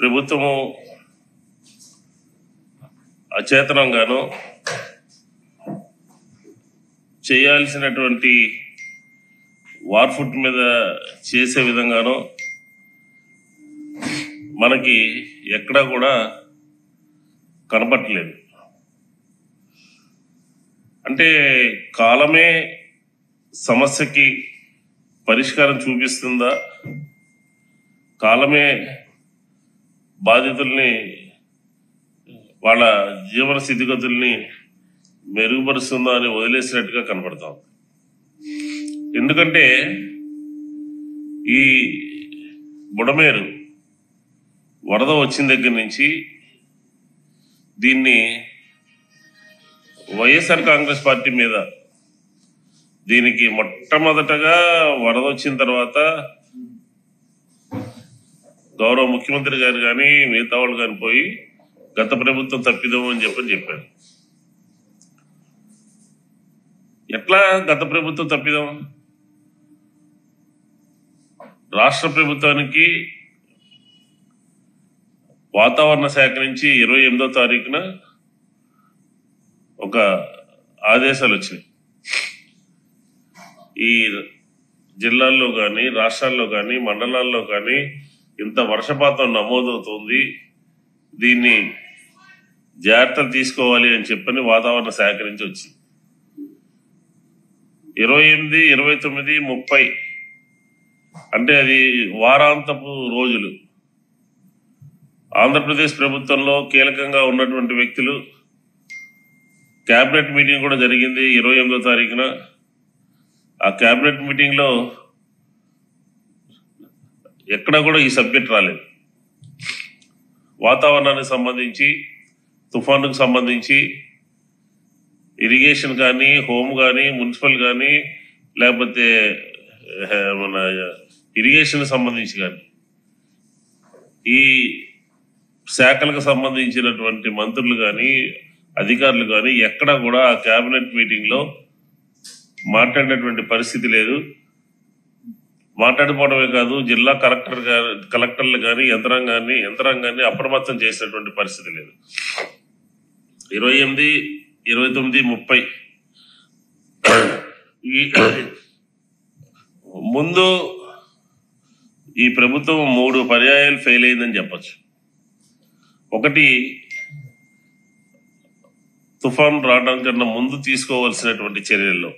ప్రభుత్వము అచేతనంగాను చేయాల్సినటువంటి వార్ఫుట్ మీద చేసే విధంగానో మనకి ఎక్కడా కూడా కనపట్లేదు. అంటే కాలమే సమస్యకి పరిష్కారం చూపిస్తుందా, కాలమే బాధితుల్ని వాళ్ళ జీవన స్థితిగతుల్ని మెరుగుపరుస్తుందా అని వదిలేసినట్టుగా కనపడతాం. ఎందుకంటే ఈ బుడమేరు వరద వచ్చిన దగ్గర నుంచి దీన్ని వైఎస్ఆర్ కాంగ్రెస్ పార్టీ మీద, దీనికి మొట్టమొదటగా వరద వచ్చిన తర్వాత గౌరవ ముఖ్యమంత్రి గారు కానీ మిగతా వాళ్ళు కానీ పోయి గత ప్రభుత్వం తప్పిదము అని చెప్పారు. ఎట్లా గత ప్రభుత్వం తప్పిదం? రాష్ట్ర ప్రభుత్వానికి వాతావరణ శాఖ నుంచి 28వ తారీఖున ఒక ఆదేశాలు వచ్చినాయి. ఈ జిల్లాల్లో కానీ రాష్ట్రాల్లో కానీ మండలాల్లో కానీ ఇంత వర్షపాతం నమోదవుతుంది, దీన్ని జాగ్రత్తలు తీసుకోవాలి అని చెప్పని వాతావరణ శాఖ నుంచి వచ్చింది. 28, 29, 30 అంటే అది వారాంతపు రోజులు. ఆంధ్రప్రదేశ్ ప్రభుత్వంలో కీలకంగా ఉన్నటువంటి వ్యక్తులు, క్యాబినెట్ మీటింగ్ కూడా జరిగింది 28వ తారీఖున. ఆ క్యాబినెట్ మీటింగ్ లో ఎక్కడా కూడా ఈ సబ్జెక్ట్ రాలేదు. వాతావరణానికి సంబంధించి, తుఫానుకు సంబంధించి, ఇరిగేషన్ కానీ, హోమ్ కానీ, మున్సిపల్ కానీ, లేకపోతే మన ఇరిగేషన్ సంబంధించి కానీ, ఈ శాఖలకు సంబంధించినటువంటి మంత్రులు కానీ అధికారులు కానీ ఎక్కడా కూడా ఆ కేబినెట్ మీటింగ్ లో మాట్లాడినటువంటి పరిస్థితి లేదు. మాట్లాడిపోవడమే కాదు, జిల్లా కలెక్టర్లు కానీ యంత్రాంగాన్ని అప్రమత్తం చేసినటువంటి పరిస్థితి లేదు. 28, 29, 30 ముందు ఈ ప్రభుత్వం 3 పర్యాయాలు ఫెయిల్ అయిందని చెప్పచ్చు. ఒకటి, తుఫాన్ రావడం కన్నా ముందు తీసుకోవాల్సినటువంటి చర్యల్లో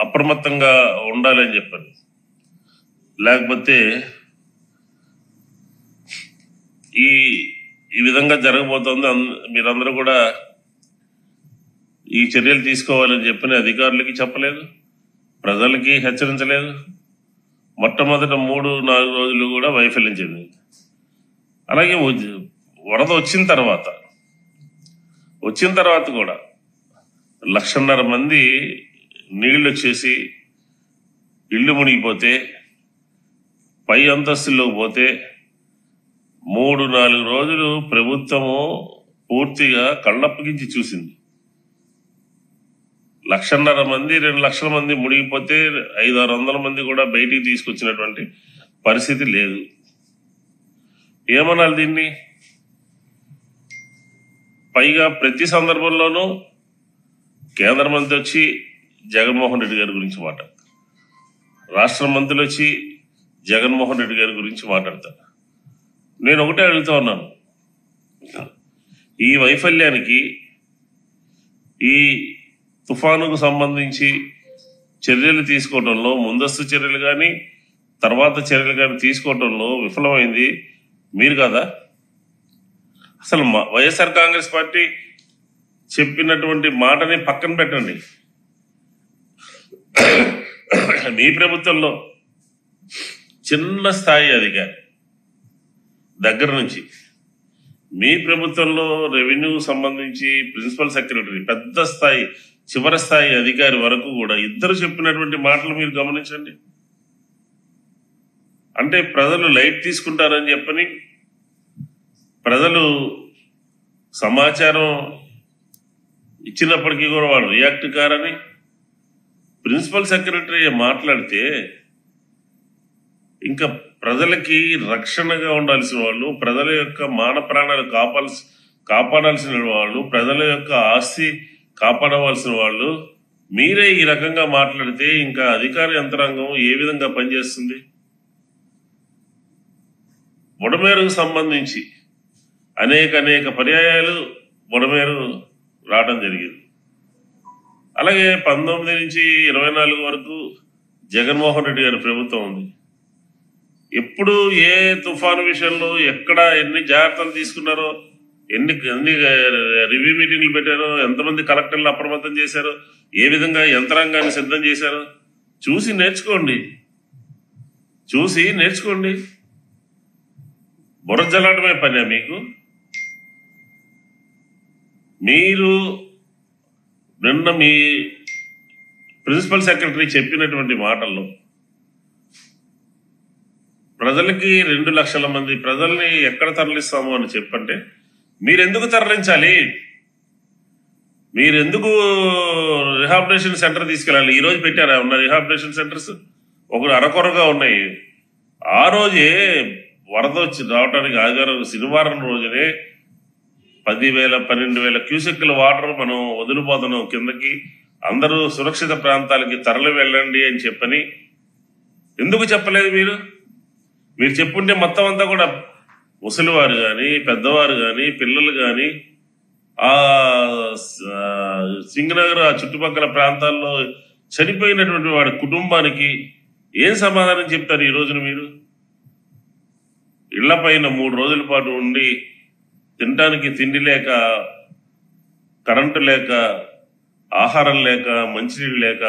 అప్రమత్తంగా ఉండాలని చెప్పాను. లేకపోతే ఈ విధంగా జరగబోతోంది, మీరందరూ కూడా ఈ చర్యలు తీసుకోవాలని చెప్పని అధికారులకి చెప్పలేదు, ప్రజలకి హెచ్చరించలేదు. మొట్టమొదట 3-4 రోజులు కూడా వైఫల్యం చెందింది. అలాగే వరద వచ్చిన తర్వాత కూడా 1,50,000 మంది నీళ్లు వచ్చేసి ఇళ్లు మునిగిపోతే, పై అంతస్తుల్లోకి పోతే 3-4 రోజులు ప్రభుత్వము పూర్తిగా కళ్ళప్పగించి చూసింది. 1,50,000 మంది 2,00,000 మంది మునిగిపోతే 500-600 మంది కూడా బయటికి తీసుకొచ్చినటువంటి పరిస్థితి లేదు. ఏమనాలి దీన్ని? పైగా ప్రతి సందర్భంలోనూ కేంద్ర మంత్రి వచ్చి జగన్మోహన్ రెడ్డి గారి గురించి మాట్లాడతారు, రాష్ట్ర మంత్రులు వచ్చి జగన్మోహన్ రెడ్డి గారి గురించి మాట్లాడతారు. నేను ఒకటే అడుగుతా ఉన్నాను, ఈ వైఫల్యానికి, ఈ తుఫానుకు సంబంధించి చర్యలు తీసుకోవడంలో, ముందస్తు చర్యలు కానీ తర్వాత చర్యలు కానీ తీసుకోవడంలో విఫలమైంది మీరు కదా? అసలు వైఎస్ఆర్ కాంగ్రెస్ పార్టీ చెప్పినటువంటి మాటని పక్కన పెట్టండి. మీ ప్రభుత్వంలో చిన్న స్థాయి అధికారి దగ్గర నుంచి, మీ ప్రభుత్వంలో రెవెన్యూ సంబంధించి ప్రిన్సిపల్ సెక్రటరీ, పెద్ద స్థాయి చివరి స్థాయి అధికారి వరకు కూడా ఇద్దరు చెప్పినటువంటి మాటలు మీరు గమనించండి. అంటే ప్రజలు లైట్ తీసుకుంటారని చెప్పని, ప్రజలు సమాచారం ఇచ్చినప్పటికీ కూడా వాళ్ళు రియాక్ట్ కారని ప్రిన్సిపల్ సెక్రటరీ మాట్లాడితే ఇంకా ప్రజలకి రక్షణగా ఉండాల్సిన వాళ్ళు, ప్రజల యొక్క మాన ప్రాణాలు కాపాడాల్సిన వాళ్ళు, ప్రజల యొక్క ఆస్తి కాపాడవలసిన వాళ్ళు మీరే ఈ రకంగా మాట్లాడితే ఇంకా అధికార యంత్రాంగం ఏ విధంగా పనిచేస్తుంది? బుడమేరుకు సంబంధించి అనేక పర్యాయాలు బుడమేరు రావడం జరిగింది. అలాగే 19 నుంచి 24 వరకు జగన్మోహన్ రెడ్డి గారి ప్రభుత్వం ఉంది. ఎప్పుడు ఏ తుఫాను విషయంలో ఎక్కడ ఎన్ని జాగ్రత్తలు తీసుకున్నారో, ఎన్ని రివ్యూ మీటింగ్లు పెట్టారో, ఎంతమంది కలెక్టర్లు అప్రమత్తం చేశారో, ఏ విధంగా యంత్రాంగాన్ని సిద్ధం చేశారో చూసి నేర్చుకోండి. బుర్ర జల్లడమే పని మీకు? మీరు నిన్న మీ ప్రిన్సిపల్ సెక్రటరీ చెప్పినటువంటి మాటల్లో ప్రజలకి 2 లక్షల మంది ప్రజల్ని ఎక్కడ తరలిస్తాము అని చెప్పంటే మీరెందుకు తరలించాలి? మీరెందుకు రిహాబిలిటేషన్ సెంటర్ తీసుకెళ్ళాలి? ఈ రోజు పెట్టారా ఉన్న రిహాబిలిటేషన్ సెంటర్స్? ఒకరు అరకొరగా ఉన్నాయి. ఆ రోజే వరద వచ్చి రావడానికి ఆదివారం శనివారం రోజునే 10,000 12,000 క్యూసెక్కుల వాటర్ మనం వదిలిపోతున్నాం కిందకి. అందరూ సురక్షిత ప్రాంతాలకి తరలి వెళ్ళండి అని చెప్పని ఎందుకు చెప్పలేదు మీరు చెప్పుంటే మొత్తం అంతా కూడా ముసలివారు కానీ, పెద్దవారు కానీ, పిల్లలు కానీ, ఆ సింగనగర్ ఆ చుట్టుపక్కల ప్రాంతాల్లో చనిపోయినటువంటి వాడి కుటుంబానికి ఏం సమాధానం చెప్తారు ఈ రోజున? మీరు ఇళ్ల పైన 3 రోజుల పాటు ఉండి తినడానికి తిండి లేక, కరెంటు లేక, ఆహారం లేక, మంచినీళ్ళు లేక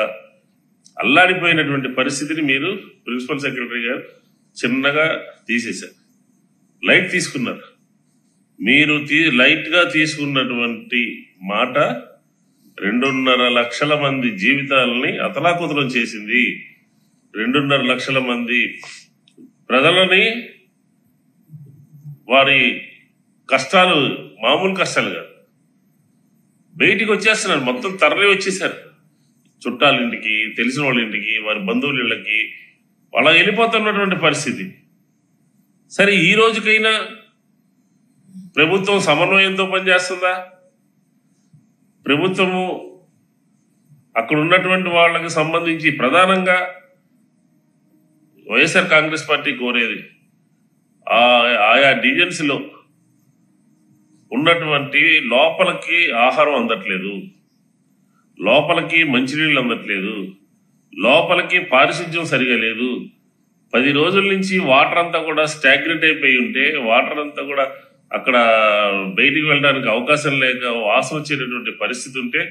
అల్లాడిపోయినటువంటి పరిస్థితిని మీరు ప్రిన్సిపల్ సెక్రటరీ గారు చిన్నగా తీసేశారు, లైట్ తీసుకున్నారు. మీరు లైట్ గా తీసుకున్నటువంటి మాట 2.5 లక్షల మంది జీవితాలని అతలాకుతలం చేసింది. 2.5 లక్షల మంది ప్రజలని వారి కష్టాలు మామూలు కష్టాలు కాదు, బయటికి వచ్చేస్తున్నారు. మొత్తం తరలి వచ్చేసారు. చుట్టాల ఇంటికి, తెలిసిన వాళ్ళ ఇంటికి, వారి బంధువుల ఇళ్ళకి వాళ్ళ వెళ్ళిపోతున్నటువంటి పరిస్థితి. సరే, ఈ రోజుకైనా ప్రభుత్వం సమన్వయంతో పనిచేస్తుందా? ప్రభుత్వము అక్కడ ఉన్నటువంటి వాళ్ళకి సంబంధించి ప్రధానంగా వైఎస్ఆర్ కాంగ్రెస్ పార్టీ కోరేది ఆయా డివిజన్స్ లో ఉన్నటువంటి లోపలికి ఆహారం అందట్లేదు, లోపలికి మంచినీళ్ళు అందట్లేదు, లోపలికి పారిశుధ్యం సరిగా లేదు. 10 రోజుల నుంచి వాటర్ అంతా కూడా స్టాగ్నెట్ అయిపోయి ఉంటే, వాటర్ అంతా కూడా అక్కడ బయటికి వెళ్ళడానికి అవకాశం లేక వాసన వచ్చేటటువంటి పరిస్థితి ఉంటే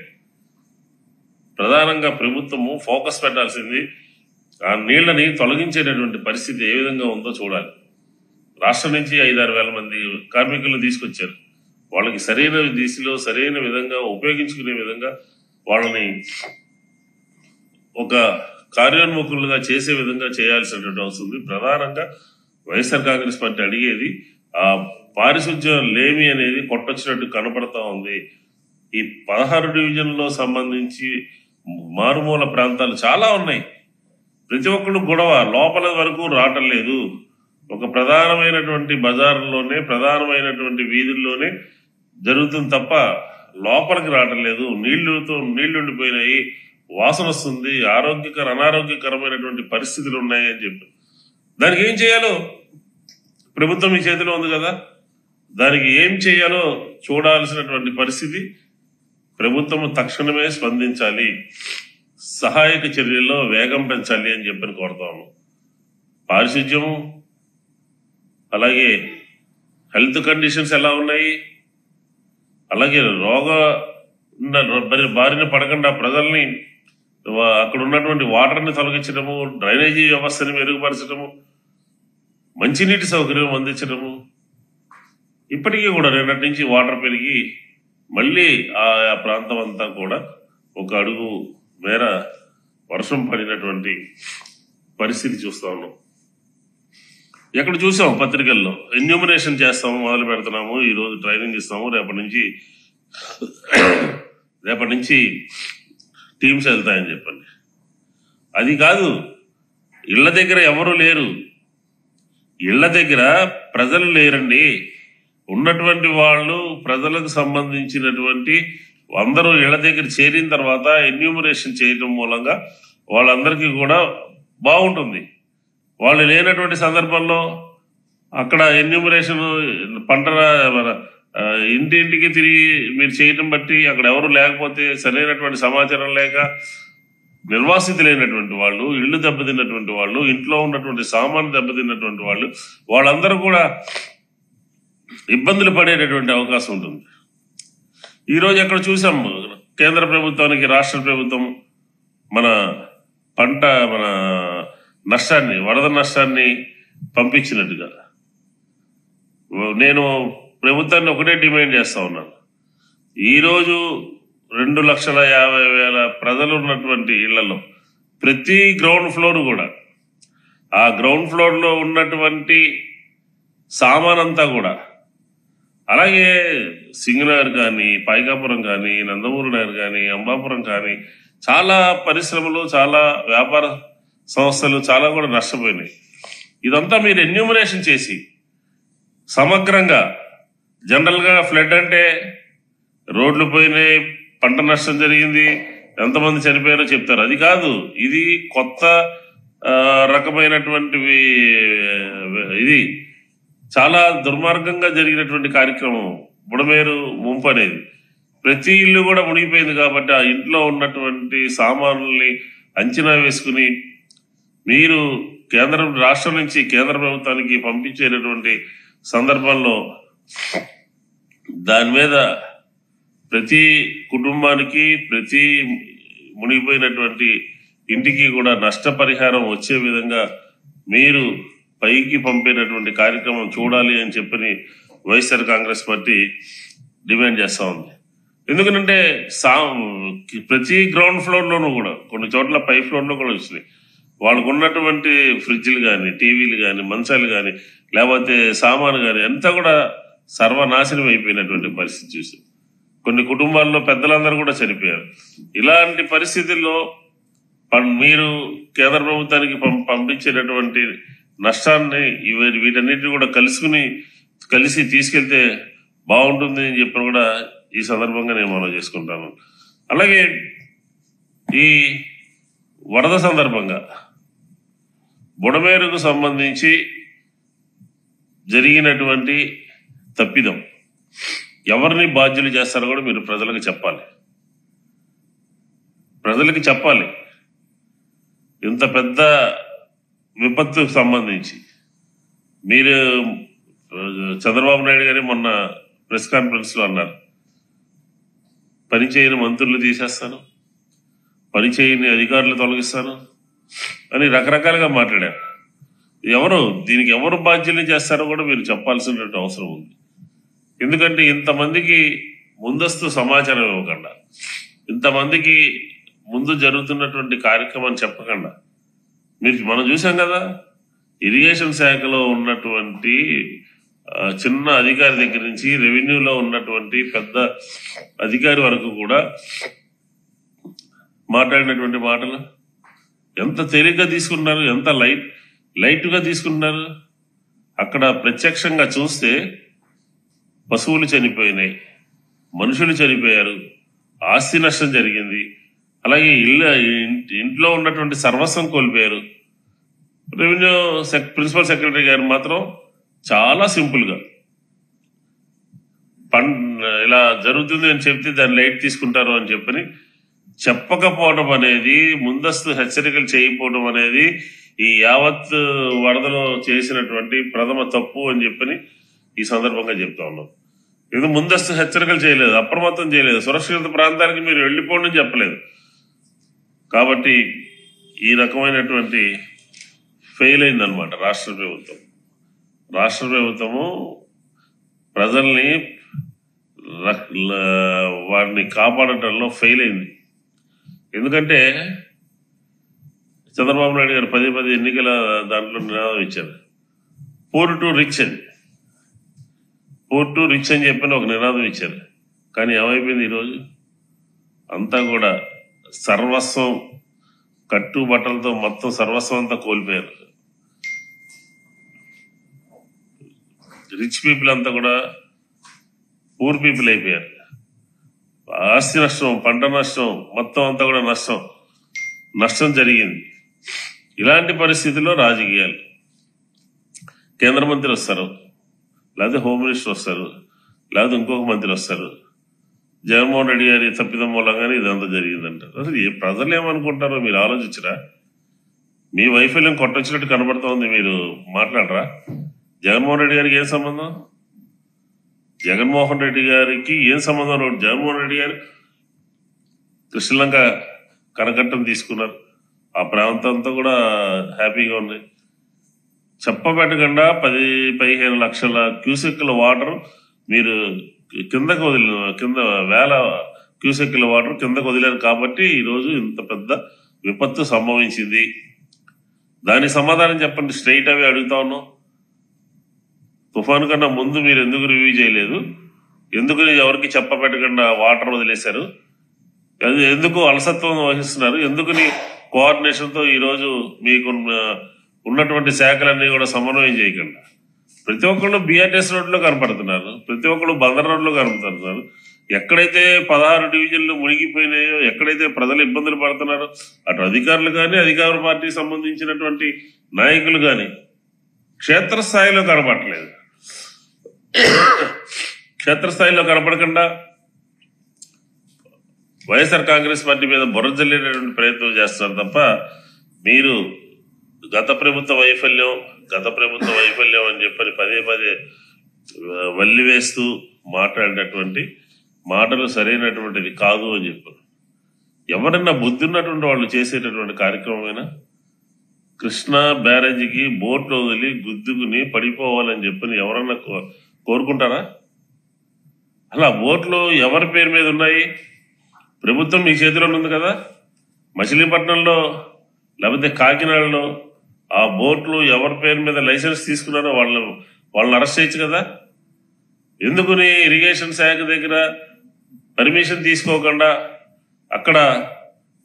ప్రధానంగా ప్రభుత్వము ఫోకస్ పెట్టాల్సింది ఆ నీళ్లని తొలగించేటటువంటి పరిస్థితి ఏ విధంగా ఉందో చూడాలి. రాష్ట్రం నుంచి 5-6 వేల మంది కార్మికులను తీసుకొచ్చారు. వాళ్ళకి సరైన దిశలో సరైన విధంగా ఉపయోగించుకునే విధంగా వాళ్ళని ఒక కార్యోన్ముఖులుగా చేసే విధంగా చేయాల్సినటువంటి అవసరం ఉంది. ప్రధానంగా వైఎస్ఆర్ కాంగ్రెస్ పార్టీ అడిగేది ఆ పారిశుధ్యం లేమి అనేది కొట్టొచ్చినట్టు కనపడతా ఉంది. ఈ 16 డివిజన్లో సంబంధించి మారుమూల ప్రాంతాలు చాలా ఉన్నాయి. ప్రతి ఒక్కరు గొడవ, లోపల వరకు రావటం లేదు. ఒక ప్రధానమైనటువంటి బజార్లోనే, ప్రధానమైనటువంటి వీధుల్లోనే జరుగుతుంది తప్ప లోపలికి రావటం లేదు. నీళ్లు ఉండిపోయినాయి, వాసన వస్తుంది, అనారోగ్యకరమైనటువంటి పరిస్థితులు ఉన్నాయి అని చెప్పి దానికి ఏం చేయాలో ప్రభుత్వం మీ చేతిలో ఉంది కదా. దానికి ఏం చేయాలో చూడాల్సినటువంటి పరిస్థితి. ప్రభుత్వం తక్షణమే స్పందించాలి, సహాయక చర్యల్లో వేగం పెంచాలి అని చెప్పని కోరుతాము. పారిశుధ్యం, అలాగే హెల్త్ కండిషన్స్ ఎలా ఉన్నాయి, అలాగే బారిన పడకుండా ప్రజల్ని అక్కడ ఉన్నటువంటి వాటర్ని తొలగించడము, డ్రైనేజీ వ్యవస్థని మెరుగుపరచడము, మంచినీటి సౌకర్యం అందించడము. ఇప్పటికీ కూడా 2 నుంచి వాటర్ పెరిగి మళ్ళీ ఆ ప్రాంతం అంతా కూడా 1 అడుగు మేర వర్షం పడినటువంటి పరిస్థితి చూస్తా ఉన్నాం. ఎక్కడ చూసాం పత్రికల్లో ఎన్యూమరేషన్ చేస్తాము, మొదలు పెడుతున్నాము, ఈ రోజు ట్రైనింగ్ ఇస్తాము, రేపటి నుంచి టీమ్స్ వెళ్తాయని చెప్పండి. అది కాదు, ఇళ్ల దగ్గర ఎవరు లేరు, ఇళ్ల దగ్గర ప్రజలు లేరండి. ఉన్నటువంటి వాళ్ళు ప్రజలకు సంబంధించినటువంటి అందరూ ఇళ్ల దగ్గర చేరిన తర్వాత ఎన్యూమరేషన్ చేయడం మూలంగా వాళ్ళందరికీ కూడా బాగుంటుంది. వాళ్ళు లేనటువంటి సందర్భంలో అక్కడ ఎన్యూమరేషన్ పంట ఇంటింటికి తిరిగి మీరు చేయటం బట్టి అక్కడ ఎవరు లేకపోతే సరైనటువంటి సమాచారం లేక నిర్వాసిత లేనటువంటి వాళ్ళు, ఇళ్లు దెబ్బతిన్నటువంటి వాళ్ళు, ఇంట్లో ఉన్నటువంటి సామాను దెబ్బతిన్నటువంటి వాళ్ళు, వాళ్ళందరూ కూడా ఇబ్బందులు పడేటటువంటి అవకాశం ఉంటుంది. ఈరోజు ఎక్కడ చూసాం కేంద్ర ప్రభుత్వానికి రాష్ట్ర ప్రభుత్వం మన నష్టాన్ని, వరద నష్టాన్ని పంపించినట్టుగా. నేను ప్రభుత్వాన్ని ఒకటే డిమాండ్ చేస్తా ఉన్నాను. ఈరోజు 2,50,000 ప్రజలు ఉన్నటువంటి ఇళ్లలో ప్రతి గ్రౌండ్ ఫ్లోర్ కూడా ఆ గ్రౌండ్ ఫ్లోర్ లో ఉన్నటువంటి సామానంతా కూడా, అలాగే సింగనగర్ కానీ, పైకాపురం కానీ, నందమూరి నగర్ కానీ, అంబాపురం కానీ చాలా పరిశ్రమలు, చాలా వ్యాపార సంస్థలు చాలా కూడా నష్టపోయినాయి. ఇదంతా మీరు ఎన్యూమరేషన్ చేసి సమగ్రంగా, జనరల్ గా ఫ్లడ్ అంటే రోడ్లు పోయినాయి, పంట నష్టం జరిగింది, ఎంతమంది చనిపోయారో చెప్తారు. అది కాదు, ఇది కొత్త రకమైనటువంటి ఇది చాలా దుర్మార్గంగా జరిగినటువంటి కార్యక్రమం బుడమేరు ముంపు అనేది. ప్రతి ఇల్లు కూడా మునిగిపోయింది కాబట్టి ఆ ఇంట్లో ఉన్నటువంటి సామాన్లని అంచనా వేసుకుని మీరు రాష్ట్రం నుంచి కేంద్ర ప్రభుత్వానికి పంపించేటటువంటి సందర్భంలో దాని మీద ప్రతి కుటుంబానికి, ప్రతి మునిగిపోయినటువంటి ఇంటికి కూడా నష్టపరిహారం వచ్చే విధంగా మీరు పైకి పంపేటటువంటి కార్యక్రమం చూడాలి అని చెప్పని వైఎస్ఆర్ కాంగ్రెస్ పార్టీ డిమాండ్ చేస్తా ఉంది. ఎందుకంటే ప్రతి గ్రౌండ్ ఫ్లోర్ లోనూ కూడా, కొన్ని చోట్ల పై ఫ్లోర్ లో కూడా వచ్చినాయి. వాళ్ళకు ఉన్నటువంటి ఫ్రిడ్జ్లు కానీ, టీవీలు కానీ, మంచాలు కానీ, లేకపోతే సామాను కానీ అంతా కూడా సర్వనాశనం అయిపోయినటువంటి పరిస్థితి చూసి కొన్ని కుటుంబాల్లో పెద్దలందరూ కూడా చనిపోయారు. ఇలాంటి పరిస్థితుల్లో మీరు కేంద్ర ప్రభుత్వానికి పంపించేటటువంటి నష్టాన్ని వీటన్నిటిని కూడా కలిసి తీసుకెళ్తే బాగుంటుంది అని చెప్పి కూడా ఈ సందర్భంగా నేను మనం చేసుకుంటాను. అలాగే ఈ వరద సందర్భంగా బుడమేరుకు సంబంధించి జరిగినటువంటి తప్పిదం ఎవరిని బాధ్యులు చేస్తారో కూడా మీరు ప్రజలకు చెప్పాలి. ఇంత పెద్ద విపత్తుకు సంబంధించి మీరు చంద్రబాబు నాయుడు గారి మొన్న ప్రెస్ కాన్ఫరెన్స్ లో అన్నారు, పనిచేయని మంత్రులు తీసేస్తాను, పనిచేయని అధికారులు తొలగిస్తాను అని రకరకాలుగా మాట్లాడారు. దీనికి ఎవరు బాధ్యులు చేస్తారో కూడా మీరు చెప్పాల్సినటువంటి అవసరం ఉంది. ఎందుకంటే ఇంతమందికి ముందస్తు సమాచారం ఇవ్వకుండా, ఇంతమందికి ముందు జరుగుతున్నటువంటి కార్యక్రమాన్ని చెప్పకుండా మనం చూసాం కదా, ఇరిగేషన్ శాఖలో ఉన్నటువంటి చిన్న అధికారి దగ్గర నుంచి రెవెన్యూలో ఉన్నటువంటి పెద్ద అధికారి వరకు కూడా మాట్లాడినటువంటి మాటలు ఎంత తేలిగ్గా తీసుకున్నారు, ఎంత లైట్ గా తీసుకున్నారు. అక్కడ ప్రత్యక్షంగా చూస్తే పశువులు చనిపోయినాయి, మనుషులు చనిపోయారు, ఆస్తి నష్టం జరిగింది, అలాగే ఇంట్లో ఉన్నటువంటి సర్వస్వం కోల్పోయారు. రెవెన్యూ ప్రిన్సిపల్ సెక్రటరీ గారు మాత్రం చాలా సింపుల్ గా ఇలా జరుగుతుంది అని చెప్తే దాన్ని లైట్ తీసుకుంటారు అని చెప్పని చెప్పకపోవడం అనేది, ముందస్తు హెచ్చరికలు చేయకపోవడం అనేది ఈ యావత్ వరదలో చేసినటువంటి ప్రథమ తప్పు అని చెప్పని ఈ సందర్భంగా చెప్తా ఉన్నాం. ఇది ముందస్తు హెచ్చరికలు చేయలేదు, అప్రమత్తం చేయలేదు, సురక్షిత ప్రాంతానికి మీరు వెళ్ళిపోండి అని చెప్పలేదు. కాబట్టి ఈ రకమైనటువంటి ఫెయిల్ అయిందనమాట రాష్ట్ర ప్రభుత్వము ప్రజల్ని వారిని కాపాడటంలో ఫెయిల్ అయింది. ఎందుకంటే చంద్రబాబు నాయుడు గారు పదే ఎన్నికల దాంట్లో నినాదం ఇచ్చారు, పూర్ టు రిచ్ అని చెప్పని ఒక నినాదం ఇచ్చారు. కానీ ఏమైపోయింది, ఈరోజు అంతా కూడా సర్వస్వం కట్టుబట్టలతో మొత్తం సర్వస్వం అంతా కోల్పోయారు. రిచ్ పీపుల్ అంతా కూడా పూర్ పీపుల్ అయిపోయారు. ఆస్తి నష్టం, పంట నష్టం, మొత్తం అంతా కూడా నష్టం జరిగింది. ఇలాంటి పరిస్థితుల్లో రాజకీయాలు, కేంద్ర మంత్రి వస్తారు, లేకపోతే హోమ్ మినిస్టర్ వస్తారు, లేకపోతే ఇంకొక మంత్రి వస్తారు. జగన్మోహన్ రెడ్డి గారి తప్పిదం మూలంగానే ఇదంతా జరిగిందంటారు. అసలు ప్రజలు ఏమనుకుంటారో మీరు ఆలోచించరా? మీ వైఫల్యం కొట్టొచ్చినట్టు కనబడుతోంది, మీరు మాట్లాడరా? జగన్మోహన్ రెడ్డి గారికి ఏం సంబంధం? జగన్మోహన్ రెడ్డి గారికి ఏం సంబంధం? జగన్మోహన్ రెడ్డి గారు కృష్ణలంక కనకట్టం తీసుకున్నారు, ఆ ప్రాంతం అంతా కూడా హ్యాపీగా ఉంది. చెప్పబెట్టకుండా 10-15 లక్షల క్యూసెక్కుల వాటర్ మీరు కింద వేల క్యూసెక్కుల వాటర్ కిందకు వదిలేరు కాబట్టి ఈరోజు ఇంత పెద్ద విపత్తు సంభవించింది. దానికి సమాధానం చెప్పండి. స్ట్రైట్ అవే అడుగుతా ఉన్నాం. తుఫాను కన్నా ముందు మీరు ఎందుకు రివ్యూ చేయలేదు? ఎందుకు ఎవరికి చెప్పబెట్టకుండా వాటర్ వదిలేశారు? ఎందుకు అలసత్వం వహిస్తున్నారు? ఎందుకుని కోఆర్డినేషన్ తో ఈరోజు మీకు ఉన్నటువంటి శాఖలన్నీ కూడా సమన్వయం చేయకుండా ప్రతి ఒక్కళ్ళు బిఆర్టీఎస్ రోడ్లో కనపడుతున్నారు, ప్రతి ఒక్కళ్ళు బందర్ రోడ్లో కనపడుతున్నారు. ఎక్కడైతే 16 డివిజన్లు మునిగిపోయినాయో, ఎక్కడైతే ప్రజలు ఇబ్బందులు పడుతున్నారో, అటు అధికారులు కానీ అధికార పార్టీకి సంబంధించినటువంటి నాయకులు కానీ క్షేత్రస్థాయిలో కనపడలేదు. క్షేత్రస్థాయిలో కనపడకుండా వైఎస్ఆర్ కాంగ్రెస్ పార్టీ మీద బుర్ర జల్లేటటువంటి ప్రయత్నం చేస్తున్నారు తప్ప మీరు గత ప్రభుత్వ వైఫల్యం అని చెప్పని పదే వల్లివేస్తూ మాట్లాడినటువంటి మాటలు సరైనటువంటిది కాదు అని చెప్పారు. ఎవరన్నా బుద్ధి ఉన్నటువంటి వాళ్ళు చేసేటటువంటి కార్యక్రమమైనా కృష్ణా బ్యారేజీకి బోట్లు వదిలి గుద్దుకుని పడిపోవాలని చెప్పని ఎవరన్నా కోరుకుంటారా? అలా బోట్లు ఎవరి పేరు మీద ఉన్నాయి? ప్రభుత్వం మీ చేతిలో ఉంది కదా. మచిలీపట్నంలో లేకపోతే కాకినాడలో ఆ బోట్లు ఎవరి పేరు మీద లైసెన్స్ తీసుకున్నారో వాళ్ళని అరెస్ట్ చేయొచ్చు కదా. ఎందుకుని ఇరిగేషన్ శాఖ దగ్గర పర్మిషన్ తీసుకోకుండా అక్కడ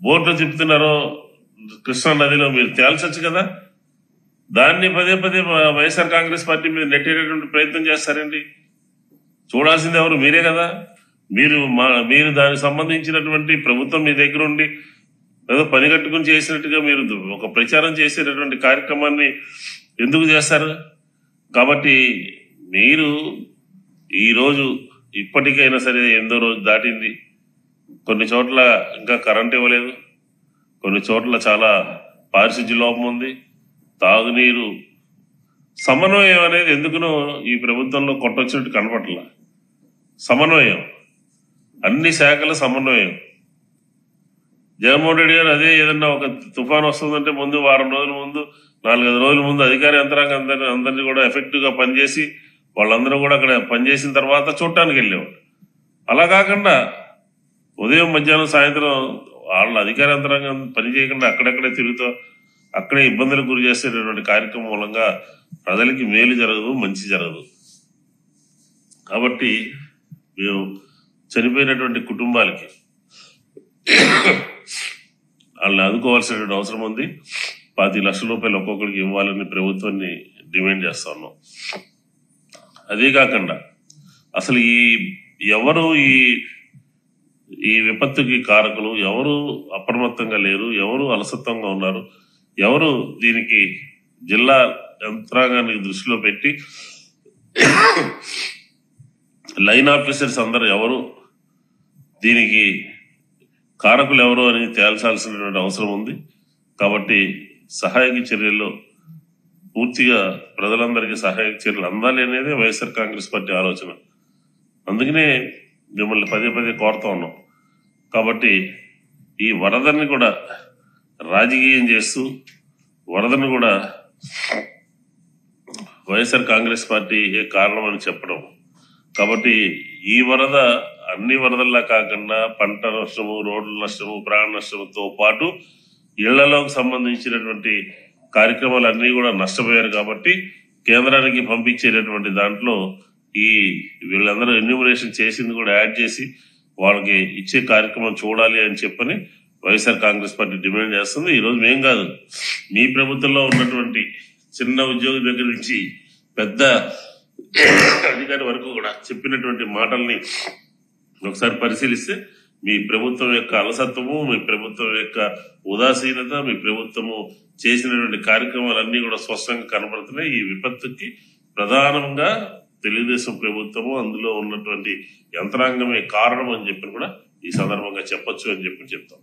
బోట్లు తిప్పుతున్నారో కృష్ణా నదిలో మీరు తేల్చొచ్చు కదా. దాన్ని పదే వైఎస్ఆర్ కాంగ్రెస్ పార్టీ మీద నెట్టేటటువంటి ప్రయత్నం చేస్తారండి. చూడాల్సింది ఎవరు? మీరే కదా. మీరు దానికి సంబంధించినటువంటి ప్రభుత్వం మీ దగ్గర ఉండి ఏదో పని కట్టుకుని చేసినట్టుగా మీరు ఒక ప్రచారం చేసేటటువంటి కార్యక్రమాన్ని ఎందుకు చేస్తారు? కాబట్టి మీరు ఈరోజు ఇప్పటికైనా సరే 8వ రోజు దాటింది. కొన్ని చోట్ల ఇంకా కరెంట్ ఇవ్వలేదు, కొన్ని చోట్ల చాలా పారిశుధ్య లోపం ఉంది, తాగునీరు సమన్వయం అనేది ఎందుకునో ఈ ప్రభుత్వంలో కొట్టొచ్చినట్టు కనపట్ల. సమన్వయం, అన్ని శాఖల సమన్వయం. జగన్మోహన్ రెడ్డి గారు అదే ఏదన్నా ఒక తుఫాన్ వస్తుందంటే ముందు వారం రోజుల ముందు 4-5 రోజుల ముందు అధికార యంత్రాంగం అందరినీ కూడా ఎఫెక్టివ్ గా పనిచేసి వాళ్ళందరూ కూడా అక్కడ పనిచేసిన తర్వాత చూడటానికి వెళ్ళేవాడు. అలా కాకుండా ఉదయం మధ్యాహ్నం సాయంత్రం వాళ్ళ అధికార యంత్రాంగం పని చేయకుండా అక్కడెక్కడే తిరుగుతూ అక్కడే ఇబ్బందులకు గురి చేసేటటువంటి కార్యక్రమం మూలంగా ప్రజలకి మేలు జరగదు, మంచి జరగదు. కాబట్టి మేము చనిపోయినటువంటి కుటుంబాలకి వాళ్ళని ఆదుకోవాల్సినటువంటి అవసరం ఉంది. 10 లక్షల రూపాయలు ఒక్కొక్కరికి ఇవ్వాలని ప్రభుత్వాన్ని డిమాండ్ చేస్తా ఉన్నాం. అదే కాకుండా అసలు ఎవరు ఈ విపత్తుకి కారకులు, ఎవరు అప్రమత్తంగా లేరు, ఎవరు అలసత్వంగా ఉన్నారు, ఎవరు దీనికి జిల్లా యంత్రాంగానికి దృష్టిలో పెట్టి లైన్ ఆఫీసర్స్ అందరు ఎవరు దీనికి కారకులు ఎవరు అని తేల్చాల్సినటువంటి అవసరం ఉంది. కాబట్టి సహాయక చర్యల్లో పూర్తిగా ప్రజలందరికీ సహాయక చర్యలు అందాలి అనేది వైఎస్ఆర్ కాంగ్రెస్ పార్టీ ఆలోచన. అందుకనే మిమ్మల్ని పదే కోరుతా ఉన్నాం. కాబట్టి ఈ వరదని కూడా రాజకీయం చేస్తూ వరదను కూడా వైఎస్ఆర్ కాంగ్రెస్ పార్టీ కారణం అని చెప్పడం. కాబట్టి ఈ వరద అన్ని వరదల్లా కాకుండా పంట నష్టము, రోడ్ల నష్టము, ప్రాణ నష్టంతో పాటు ఇళ్లలోకి సంబంధించినటువంటి కార్యక్రమాలు అన్ని కూడా నష్టపోయారు. కాబట్టి కేంద్రానికి పంపించేటటువంటి దాంట్లో వీళ్ళందరూ ఎన్యూమరేషన్ చేసింది కూడా యాడ్ చేసి వాళ్ళకి ఇచ్చే కార్యక్రమం చూడాలి అని చెప్పని వైఎస్ఆర్ కాంగ్రెస్ పార్టీ డిమాండ్ చేస్తుంది. ఈ రోజు మేం కాదు, మీ ప్రభుత్వంలో ఉన్నటువంటి చిన్న ఉద్యోగి దగ్గర నుంచి పెద్ద అధికారి వరకు కూడా చెప్పినటువంటి మాటల్ని ఒకసారి పరిశీలిస్తే మీ ప్రభుత్వం యొక్క అలసత్వము, మీ ప్రభుత్వం యొక్క ఉదాసీనత, మీ ప్రభుత్వము చేసినటువంటి కార్యక్రమాలన్నీ కూడా స్పష్టంగా కనబడుతున్నాయి. ఈ విపత్తుకి ప్రధానంగా తెలుగుదేశం ప్రభుత్వము, అందులో ఉన్నటువంటి యంత్రాంగమే కారణం అని చెప్పి కూడా ఈ సందర్భంగా చెప్పొచ్చు అని చెప్పి చెప్తాం.